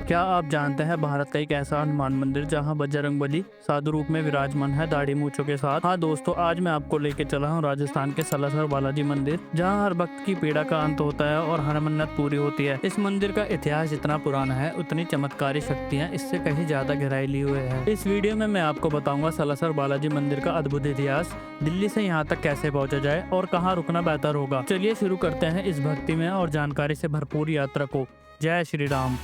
क्या आप जानते हैं भारत का एक ऐसा हनुमान मंदिर जहां बजरंगबली साधु रूप में विराजमान है, दाढ़ी मूंछों के साथ। हाँ दोस्तों, आज मैं आपको लेके चला हूं राजस्थान के सालासर बालाजी मंदिर, जहां हर भक्त की पीड़ा का अंत होता है और हर मन्नत पूरी होती है। इस मंदिर का इतिहास जितना पुराना है उतनी चमत्कारी शक्तियाँ इससे कहीं ज्यादा गहराई ली हुए है। इस वीडियो में मैं आपको बताऊंगा सालासर बालाजी मंदिर का अद्भुत इतिहास, दिल्ली से यहाँ तक कैसे पहुँचा जाए और कहाँ रुकना बेहतर होगा। चलिए शुरू करते हैं इस भक्ति में और जानकारी से भरपूर यात्रा को। जय श्री राम।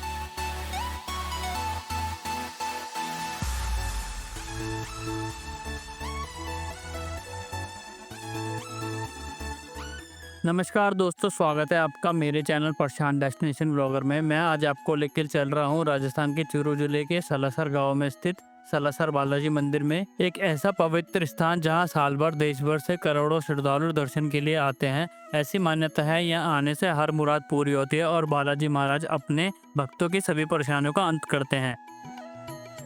नमस्कार दोस्तों, स्वागत है आपका मेरे चैनल परेशान डेस्टिनेशन ब्लॉगर में। मैं आज आपको लेकर चल रहा हूं राजस्थान के चूरू जिले के सालासर गांव में स्थित सालासर बालाजी मंदिर में, एक ऐसा पवित्र स्थान जहां साल भर देश भर से करोड़ों श्रद्धालु दर्शन के लिए आते हैं। ऐसी मान्यता है यहाँ आने से हर मुराद पूरी होती है और बालाजी महाराज अपने भक्तों की सभी परेशानियों का अंत करते हैं।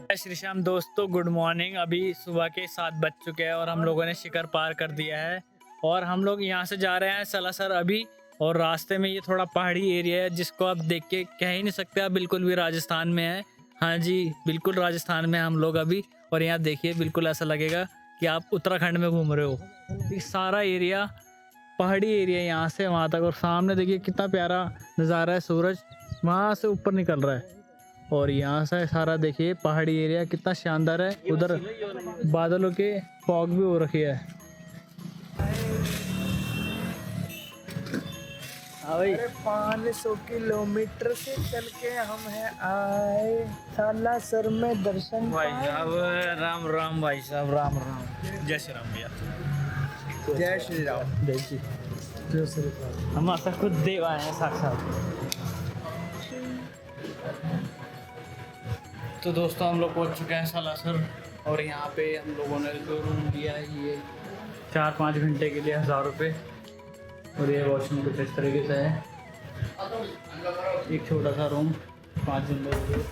जय श्री श्याम दोस्तों, गुड मॉर्निंग। अभी सुबह के 7 बज चुके हैं और हम लोगों ने शिखर पार कर दिया है और हम लोग यहाँ से जा रहे हैं सालासर अभी। और रास्ते में ये थोड़ा पहाड़ी एरिया है जिसको आप देख के कह ही नहीं सकते आप बिल्कुल भी राजस्थान में है। हाँ जी, बिल्कुल राजस्थान में हम लोग अभी। और यहाँ देखिए, बिल्कुल ऐसा लगेगा कि आप उत्तराखंड में घूम रहे हो। ये सारा एरिया पहाड़ी एरिया यहाँ से वहाँ तक। और सामने देखिए कितना प्यारा नज़ारा है, सूरज वहाँ से ऊपर निकल रहा है और यहाँ से सारा देखिए पहाड़ी एरिया कितना शानदार है। उधर बादलों के फॉग भी हो रखी है। 500 किलोमीटर से चल के हम हैं आए सालासर में दर्शन। भाई साहब राम राम, भाई साहब राम राम। जय श्री राम भैया। जय श्री राम। जय श्री हम ऐसा खुद देव आए हैं साक्षात। तो दोस्तों, हम लोग पहुंच चुके हैं सालासर और यहाँ पे हम लोगों ने जो रूम लिया है ये 4-5 घंटे के लिए 1000 रुपये। और ये वॉशरूम कुछ इस तरीके से है, एक छोटा सा रूम 5 दिन के लिए।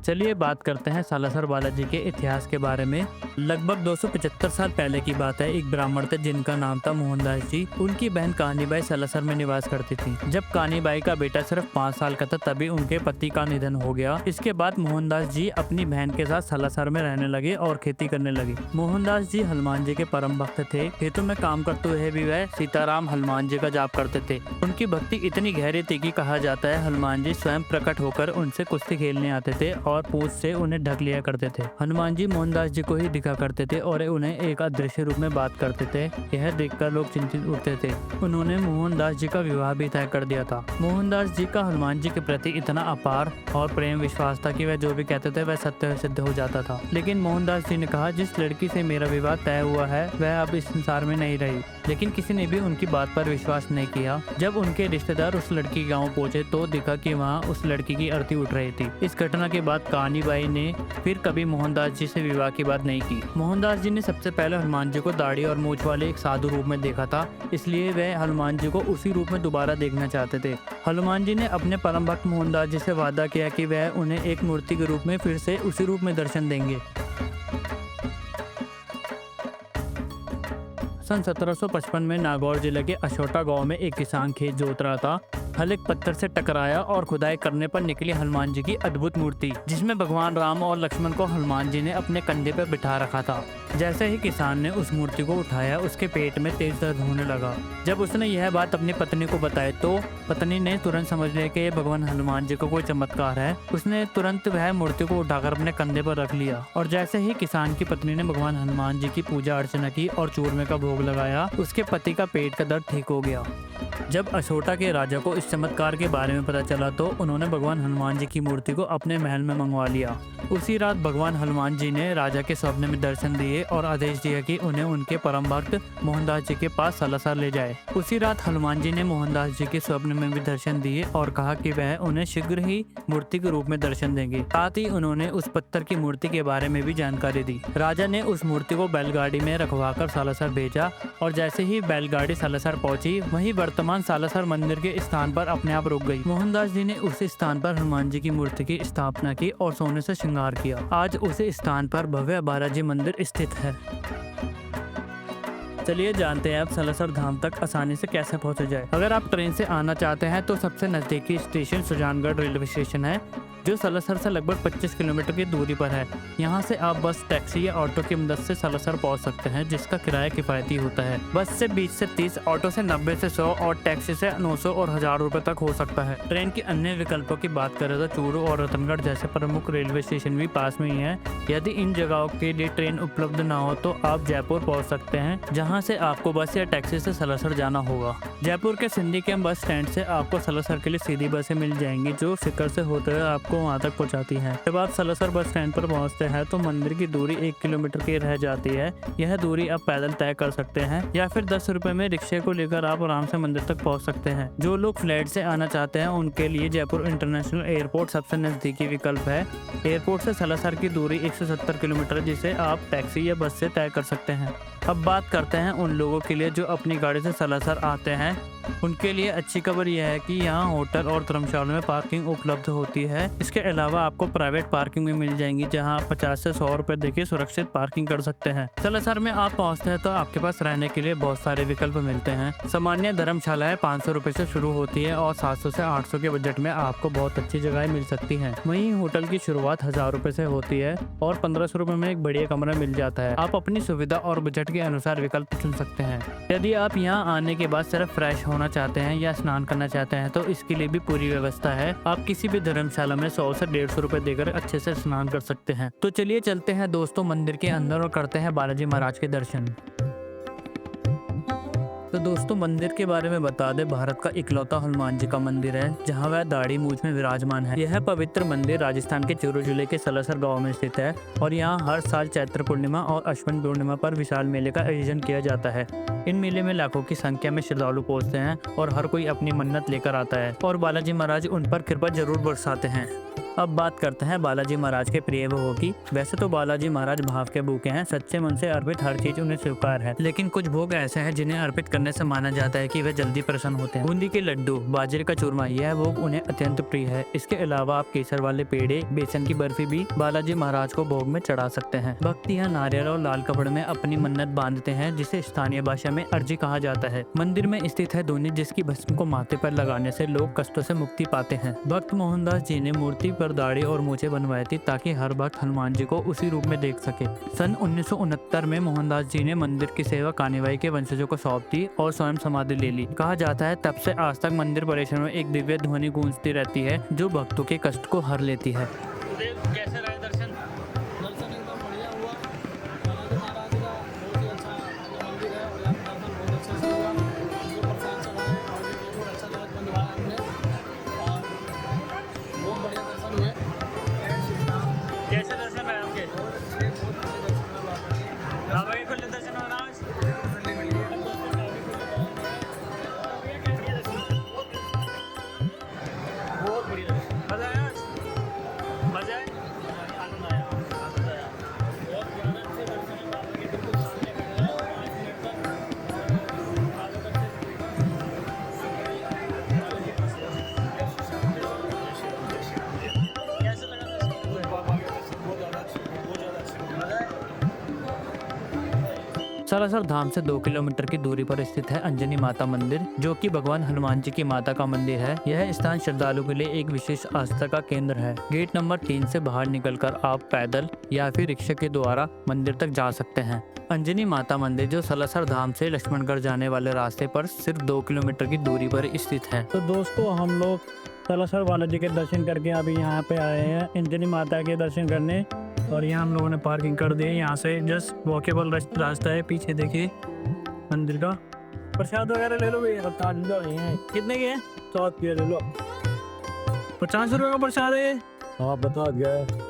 चलिए बात करते हैं सालासर बालाजी के इतिहास के बारे में। लगभग 275 साल पहले की बात है। एक ब्राह्मण थे जिनका नाम था मोहनदास जी। उनकी बहन कानीबाई सालासर में निवास करती थी। जब कानीबाई का बेटा सिर्फ 5 साल का था तभी उनके पति का निधन हो गया। इसके बाद मोहनदास जी अपनी बहन के साथ सालासर में रहने लगे और खेती करने लगे। मोहनदास जी हनुमान जी के परम भक्त थे। खेतों में काम करते हुए भी वह सीताराम हनुमान जी का जाप करते थे। उनकी भक्ति इतनी गहरी थी कि कहा जाता है हनुमान जी स्वयं प्रकट होकर उनसे कुश्ती खेलने आते थे और पूंछ से उन्हें ढक लिया करते थे। हनुमान जी मोहनदास जी को ही दिखा करते थे और उन्हें एक अदृश्य रूप में बात करते थे। यह देखकर लोग चिंतित उठते थे। उन्होंने मोहनदास जी का विवाह भी तय कर दिया था। मोहनदास जी का हनुमान जी के प्रति इतना अपार और प्रेम विश्वास था कि वह जो भी कहते थे वह सत्य सिद्ध हो जाता था। लेकिन मोहनदास जी ने कहा, जिस लड़की से मेरा विवाह तय हुआ है वह अब इस संसार में नहीं रही। लेकिन किसी ने भी उनकी बात पर विश्वास नहीं किया। जब उनके रिश्तेदार उस लड़की के गाँव पहुंचे तो दिखा कि वहाँ उस लड़की की आरती उठ रही थी। इस घटना के बाद कानीबाई ने फिर कभी मोहनदास जी से विवाह की बात नहीं की। मोहनदास जी ने सबसे पहले हनुमान जी को दाढ़ी और मूछ वाले एक साधु रूप में देखा था, इसलिए वह हनुमान जी को उसी रूप में दोबारा देखना चाहते थे। हनुमान जी ने अपने परम भक्त मोहनदास जी से वादा किया कि वह उन्हें एक मूर्ति के रूप में फिर से उसी रूप में दर्शन देंगे। सन 1755 में नागौर जिले के अछोटा गांव में एक किसान खेत जोत रहा था। हल एक पत्थर से टकराया और खुदाई करने पर निकली हनुमान जी की अद्भुत मूर्ति, जिसमें भगवान राम और लक्ष्मण को हनुमान जी ने अपने कंधे पर बिठा रखा था। जैसे ही किसान ने उस मूर्ति को उठाया उसके पेट में तेज दर्द होने लगा। जब उसने यह बात अपनी पत्नी को बताई तो पत्नी ने तुरंत समझ लिया कि ये भगवान हनुमान जी को कोई चमत्कार है। उसने तुरंत वह मूर्ति को उठाकर अपने कंधे पर रख लिया और जैसे ही किसान की पत्नी ने भगवान हनुमान जी की पूजा अर्चना की और चूरमे का भोग लगाया, उसके पति का पेट का दर्द ठीक हो गया। जब अछोटा के राजा को इस चमत्कार के बारे में पता चला तो उन्होंने भगवान हनुमान जी की मूर्ति को अपने महल में मंगवा लिया। उसी रात भगवान हनुमान जी ने राजा के स्वप्न में दर्शन दिए और आदेश दिया कि उन्हें उनके परम भक्त मोहनदास जी के पास सालासर ले जाए। उसी रात हनुमान जी ने मोहनदास जी के स्वप्न में भी दर्शन दिए और कहा कि वह उन्हें शीघ्र ही मूर्ति के रूप में दर्शन देंगे। साथ ही उन्होंने उस पत्थर की मूर्ति के बारे में भी जानकारी दी। राजा ने उस मूर्ति को बैलगाड़ी में रखवाकर सालासर भेजा और जैसे ही बैलगाड़ी सालासर पहुंची वहीं वर्तमान सालासर मंदिर के स्थान पर अपने आप रुक गई। मोहनदास जी ने उस स्थान पर हनुमान जी की मूर्ति की स्थापना की और सोने से श्रृंगार किया। आज उस स्थान पर भव्य बालाजी मंदिर स्थित है। चलिए जानते हैं अब सालासर धाम तक आसानी से कैसे पहुंचा जाए। अगर आप ट्रेन से आना चाहते हैं तो सबसे नजदीकी स्टेशन सुजानगढ़ रेलवे स्टेशन है, जो सालासर से लगभग 25 किलोमीटर की दूरी पर है। यहाँ से आप बस, टैक्सी या ऑटो की मदद से सालासर पहुँच सकते हैं, जिसका किराया किफायती होता है। बस से 20 से 30, ऑटो से 90 से 100 और टैक्सी से 900 और 1000 रुपए तक हो सकता है। ट्रेन के अन्य विकल्पों की बात करें तो चूरू और रतनगढ़ जैसे प्रमुख रेलवे स्टेशन भी पास में ही है। यदि इन जगहों के लिए ट्रेन उपलब्ध ना हो तो आप जयपुर पहुँच सकते हैं, जहाँ से आपको बस या टैक्सी से सालासर जाना होगा। जयपुर के सिंधी कैंप बस स्टैंड से आपको सालासर के लिए सीधी बसें मिल जाएंगी, जो सिकर से होते हुए आपको वहां तक पहुंचाती हैं। जब आप सालासर बस स्टैंड पर पहुंचते हैं तो मंदिर की दूरी 1 किलोमीटर की रह जाती है। यह दूरी आप पैदल तय कर सकते हैं या फिर 10 रुपए में रिक्शे को लेकर आप आराम से मंदिर तक पहुंच सकते हैं। जो लोग फ्लाइट से आना चाहते हैं उनके लिए जयपुर इंटरनेशनल एयरपोर्ट सबसे नजदीकी विकल्प है। एयरपोर्ट से सालासर की दूरी 170 किलोमीटर, जिसे आप टैक्सी या बस से तय कर सकते हैं। अब बात करते हैं उन लोगों के लिए जो अपनी गाड़ी से सालासर आते हैं। उनके लिए अच्छी खबर यह है कि यहाँ होटल और धर्मशाला में पार्किंग उपलब्ध होती है। इसके अलावा आपको प्राइवेट पार्किंग भी मिल जाएंगी, जहाँ आप 50 से 100 रुपए देके सुरक्षित पार्किंग कर सकते हैं। सालासर में आप पहुँचते हैं तो आपके पास रहने के लिए बहुत सारे विकल्प मिलते हैं। सामान्य धर्मशालाएं 500 रुपए से शुरू होती है और 700 से 800 के बजट में आपको बहुत अच्छी जगह मिल सकती है। वहीं होटल की शुरुआत 1000 रुपए से होती है और 1500 रुपए में एक बढ़िया कमरा मिल जाता है। आप अपनी सुविधा और बजट के अनुसार विकल्प चुन सकते हैं। यदि आप यहाँ आने के बाद सिर्फ फ्रेश होना चाहते हैं या स्नान करना चाहते हैं तो इसके लिए भी पूरी व्यवस्था है। आप किसी भी धर्मशाला में 100 से 150 रुपए देकर अच्छे से स्नान कर सकते हैं। तो चलिए चलते हैं दोस्तों मंदिर के अंदर और करते हैं बालाजी महाराज के दर्शन। तो दोस्तों मंदिर के बारे में बता दें, भारत का इकलौता हनुमान जी का मंदिर है, जहां वह दाढ़ी मूंछ में विराजमान है। यह पवित्र मंदिर राजस्थान के चूरू जिले के सालासर गांव में स्थित है और यहां हर साल चैत्र पूर्णिमा और अश्विन पूर्णिमा पर विशाल मेले का आयोजन किया जाता है। इन मेले में लाखों की संख्या में श्रद्धालु पहुंचते हैं और हर कोई अपनी मन्नत लेकर आता है और बालाजी महाराज उन पर कृपा जरूर बरसाते हैं। अब बात करते हैं बालाजी महाराज के प्रिय भोगों की। वैसे तो बालाजी महाराज भाव के भूखे हैं, सच्चे मन से अर्पित हर चीज उन्हें स्वीकार है, लेकिन कुछ भोग ऐसे हैं जिन्हें अर्पित करने से माना जाता है कि वे जल्दी प्रसन्न होते हैं। बूंदी के लड्डू, बाजरे का चूरमा, यह भोग उन्हें अत्यंत प्रिय है। इसके अलावा आप केसर वाले पेड़े, बेसन की बर्फी भी बालाजी महाराज को भोग में चढ़ा सकते हैं। भक्त यहाँ नारियल और लाल कपड़े में अपनी मन्नत बांधते हैं, जिसे स्थानीय भाषा में अर्जी कहा जाता है। मंदिर में स्थित है धूनी, जिसकी भस्म को माथे पर लगाने से लोग कष्टों से मुक्ति पाते हैं। भक्त मोहनदास जी ने मूर्ति पर दाढ़ी और मूछें बनवाई थी ताकि हर भक्त हनुमान जी को उसी रूप में देख सके। सन 1969 में मोहनदास जी ने मंदिर की सेवा कानीबाई के वंशजों को सौंप दी और स्वयं समाधि ले ली। कहा जाता है तब से आज तक मंदिर परिसर में एक दिव्य ध्वनि गूंजती रहती है, जो भक्तों के कष्ट को हर लेती है। कैसे रहे दर्शन? दर्शन एकदम बढ़िया हुआ। बालाजी महाराज का बहुत ही अच्छा मंदिर है और यहाँ पर दर्शन बहुत अच्छे से हुआ। जो प्रसाद चढ़ा है और ये बिल्कुल अच्छा जगह बनवाया हमने और बहुत बढ़िया दर्शन हुए। कैसे दर्शन रहे आपके? बाबा के खुले दर्शन हो रहा बहुत बढ़िया मजा आया? मजा आया? आनंद आया? आनंद आया। बहुत प्यारे अच्छे दर्शन है। बाबा के बिल्कुल सामने खड़े हैं 5 मिनट तक बाबा का कैसे लगा दर्शन? बाबा के दर्शन बहुत ज़्यादा अच्छे मजा है। सालासर धाम से 2 किलोमीटर की दूरी पर स्थित है अंजनी माता मंदिर, जो कि भगवान हनुमान जी की माता का मंदिर है। यह स्थान श्रद्धालु के लिए एक विशेष आस्था का केंद्र है। गेट नंबर 3 से बाहर निकलकर आप पैदल या फिर रिक्शा के द्वारा मंदिर तक जा सकते हैं। अंजनी माता मंदिर जो सालासर धाम से लक्ष्मणगढ़ जाने वाले रास्ते पर सिर्फ 2 किलोमीटर की दूरी पर स्थित है। तो दोस्तों हम लोग सालासर बालाजी के दर्शन करके अभी यहाँ पे आए हैं अंजनी माता के दर्शन करने, और यहाँ हम लोगों ने पार्किंग कर दी है। यहाँ से जस्ट वॉकेबल रास्ता है, पीछे देखिए मंदिर का। प्रसाद वगैरह ले लो भैया, कितने के हैं? 100 के ले लो। 50 रुपये का प्रसाद है। हाँ बता गया।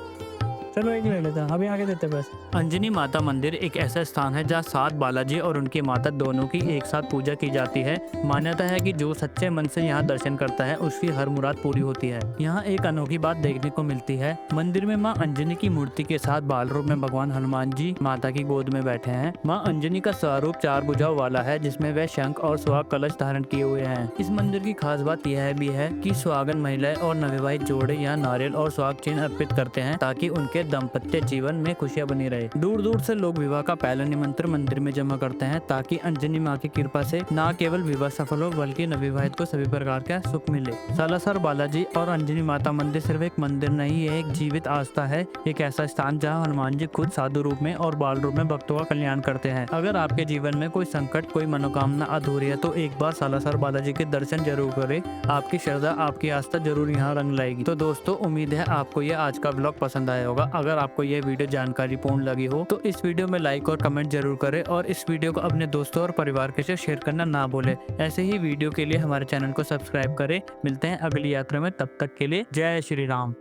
चलो एक ले लेते हैं, अभी आगे देते हैं बस। अंजनी माता मंदिर एक ऐसा स्थान है जहाँ 7 बालाजी और उनकी माता दोनों की एक साथ पूजा की जाती है। मान्यता है कि जो सच्चे मन से यहाँ दर्शन करता है उसकी हर मुराद पूरी होती है। यहाँ एक अनोखी बात देखने को मिलती है। मंदिर में माँ अंजनी की मूर्ति के साथ बाल रूप में भगवान हनुमान जी माता की गोद में बैठे हैं। माँ अंजनी का स्वरूप 4 भुजाओं वाला है, जिसमें वह शंख और सुहाग कलश धारण किए हुए हैं। इस मंदिर की खास बात यह भी है कि सुहागन महिलाएं और नवविवाहित जोड़े यहाँ नारियल और सुहाग चिन्ह अर्पित करते हैं ताकि उनके दाम्पत्य जीवन में खुशियां बनी रहे। दूर दूर से लोग विवाह का पहला निमंत्रण मंदिर में जमा करते हैं ताकि अंजनी माँ की कृपा से न केवल विवाह सफल हो बल्कि नवविवाहित को सभी प्रकार का सुख मिले। सालासर बालाजी और अंजनी माता मंदिर सिर्फ एक मंदिर नहीं है, एक जीवित आस्था है। एक ऐसा स्थान जहाँ हनुमान जी खुद साधु रूप में और बाल रूप में भक्तों का कल्याण करते हैं। अगर आपके जीवन में कोई संकट, कोई मनोकामना अधूरी है तो एक बार सालासर बालाजी के दर्शन जरूर करें। आपकी श्रद्धा, आपकी आस्था जरूर यहाँ रंग लाएगी। तो दोस्तों, उम्मीद है आपको ये आज का ब्लॉग पसंद आया होगा। अगर आपको ये वीडियो जानकारी पूर्ण लगी हो तो इस वीडियो में लाइक और कमेंट जरूर करें और इस वीडियो को अपने दोस्तों और परिवार के साथ शेयर करना ना भूलें। ऐसे ही वीडियो के लिए हमारे चैनल को सब्सक्राइब करें। मिलते हैं अगली यात्रा में, तब तक के लिए जय श्री राम।